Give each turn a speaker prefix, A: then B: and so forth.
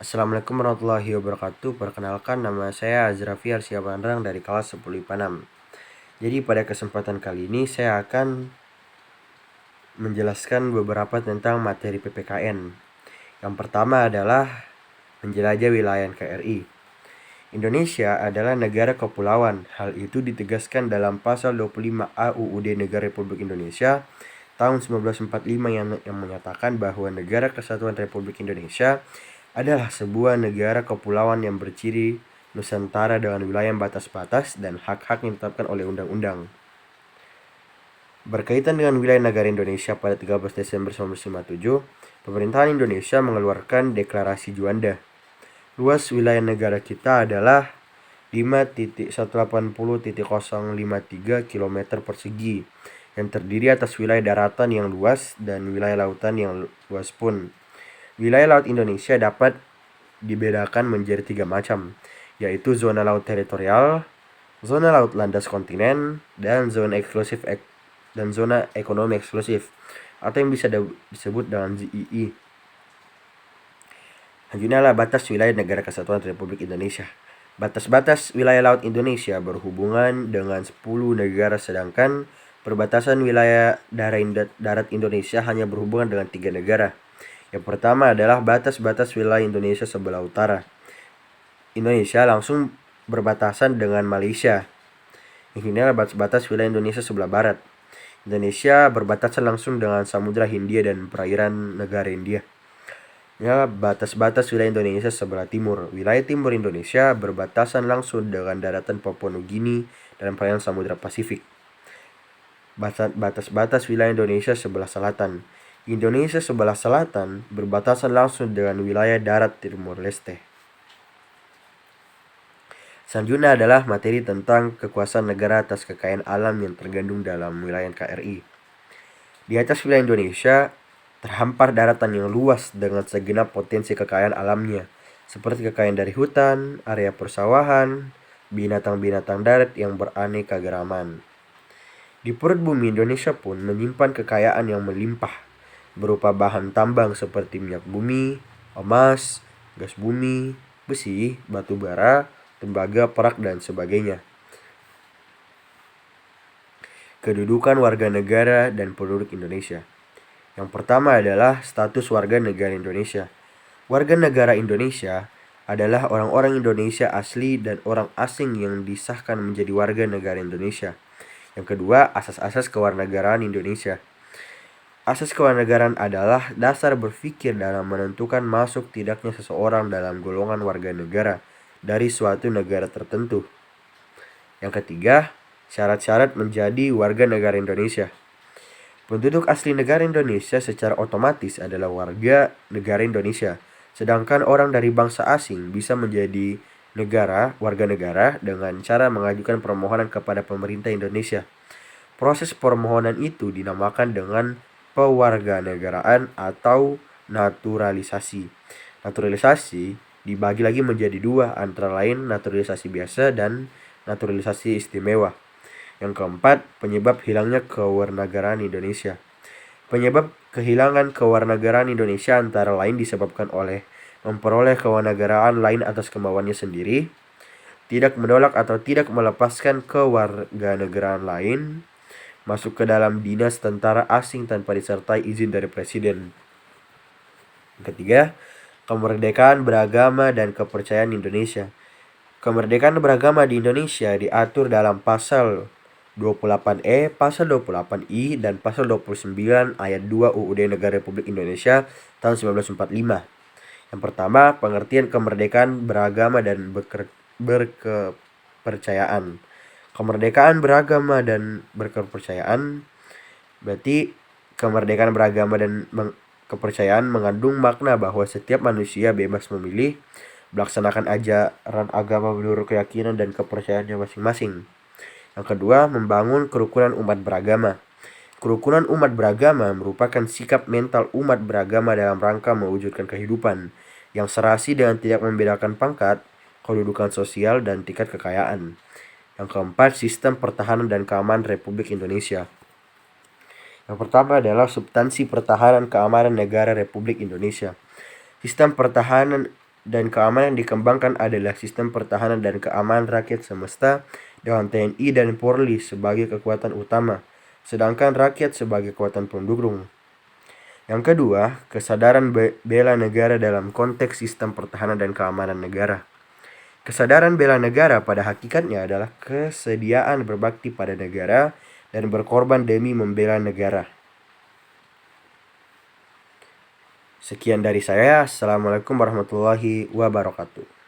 A: Assalamualaikum warahmatullahi wabarakatuh. Perkenalkan, nama saya Azrafi Arsiabandrang dari kelas 10 IPA 6. Jadi pada kesempatan kali ini saya akan menjelaskan beberapa tentang materi PPKN. Yang pertama adalah menjelajah wilayah NKRI. Indonesia adalah negara kepulauan. Hal itu ditegaskan dalam pasal 25A UUD Negara Republik Indonesia tahun 1945 yang menyatakan bahwa Negara Kesatuan Republik Indonesia adalah sebuah negara kepulauan yang berciri Nusantara dengan wilayah batas-batas dan hak-hak yang ditetapkan oleh undang-undang. Berkaitan dengan wilayah negara Indonesia pada 13 Desember 1957, pemerintahan Indonesia mengeluarkan Deklarasi Juanda. Luas wilayah negara kita adalah 5.180.053 km persegi yang terdiri atas wilayah daratan yang luas dan wilayah lautan yang luas pun. Wilayah laut Indonesia dapat dibedakan menjadi 3 macam, yaitu zona laut teritorial, zona laut landas kontinen, dan zona ekonomi eksklusif atau yang bisa disebut dengan ZEE. Selanjutnya adalah batas wilayah Negara Kesatuan Republik Indonesia. Batas-batas wilayah laut Indonesia berhubungan dengan 10 negara, sedangkan perbatasan wilayah darat Indonesia hanya berhubungan dengan 3 negara. Yang pertama adalah batas-batas wilayah Indonesia sebelah utara. Indonesia langsung berbatasan dengan Malaysia. Ini adalah batas-batas wilayah Indonesia sebelah barat. Indonesia berbatasan langsung dengan Samudra Hindia dan perairan negara India. Ya, batas-batas wilayah Indonesia sebelah timur. Wilayah timur Indonesia berbatasan langsung dengan daratan Papua Nugini dan perairan Samudra Pasifik. Batas-batas wilayah Indonesia sebelah selatan. Indonesia sebelah selatan berbatasan langsung dengan wilayah darat Timor Leste. Selanjutnya adalah materi tentang kekuasaan negara atas kekayaan alam yang tergandung dalam wilayah NKRI. Di atas wilayah Indonesia terhampar daratan yang luas dengan segenap potensi kekayaan alamnya, seperti kekayaan dari hutan, area persawahan, binatang-binatang darat yang beraneka-keragaman. Di perut bumi Indonesia pun menyimpan kekayaan yang melimpah, berupa bahan tambang seperti minyak bumi, emas, gas bumi, besi, batu bara, tembaga, perak, dan sebagainya. Kedudukan warga negara dan penduduk Indonesia. Yang pertama adalah status warga negara Indonesia. Warga negara Indonesia adalah orang-orang Indonesia asli dan orang asing yang disahkan menjadi warga negara Indonesia. Yang kedua, asas-asas kewarganegaraan Indonesia. Asas kewarganegaraan adalah dasar berpikir dalam menentukan masuk tidaknya seseorang dalam golongan warga negara dari suatu negara tertentu. Yang ketiga, syarat-syarat menjadi warga negara Indonesia. Penduduk asli negara Indonesia secara otomatis adalah warga negara Indonesia, sedangkan orang dari bangsa asing bisa menjadi warga negara dengan cara mengajukan permohonan kepada pemerintah Indonesia. Proses permohonan itu dinamakan dengan pewarganegaraan atau naturalisasi. Naturalisasi dibagi lagi menjadi dua, antara lain naturalisasi biasa dan naturalisasi istimewa. Yang keempat, penyebab hilangnya kewarganegaraan Indonesia. Penyebab kehilangan kewarganegaraan Indonesia antara lain disebabkan oleh memperoleh kewarganegaraan lain atas kemauannya sendiri, tidak menolak atau tidak melepaskan kewarganegaraan lain, masuk ke dalam dinas tentara asing tanpa disertai izin dari presiden. Yang ketiga, kemerdekaan beragama dan kepercayaan Indonesia. Kemerdekaan beragama di Indonesia diatur dalam pasal 28E, pasal 28I, dan pasal 29 ayat 2 UUD Negara Republik Indonesia tahun 1945. Yang pertama, pengertian kemerdekaan beragama dan berkepercayaan. Kemerdekaan beragama dan berkepercayaan berarti kemerdekaan beragama dan kepercayaan mengandung makna bahwa setiap manusia bebas memilih melaksanakan ajaran agama menurut keyakinan dan kepercayaannya masing-masing. Yang kedua, membangun kerukunan umat beragama. Kerukunan umat beragama merupakan sikap mental umat beragama dalam rangka mewujudkan kehidupan yang serasi dengan tidak membedakan pangkat, kedudukan sosial, dan tingkat kekayaan. Yang keempat, sistem pertahanan dan keamanan Republik Indonesia. Yang pertama adalah substansi pertahanan keamanan negara Republik Indonesia. Sistem pertahanan dan keamanan dikembangkan adalah sistem pertahanan dan keamanan rakyat semesta dengan TNI dan Polri sebagai kekuatan utama, sedangkan rakyat sebagai kekuatan pendukung. Yang kedua, kesadaran bela negara dalam konteks sistem pertahanan dan keamanan negara. Kesadaran bela negara pada hakikatnya adalah kesediaan berbakti pada negara dan berkorban demi membela negara. Sekian dari saya. Assalamualaikum warahmatullahi wabarakatuh.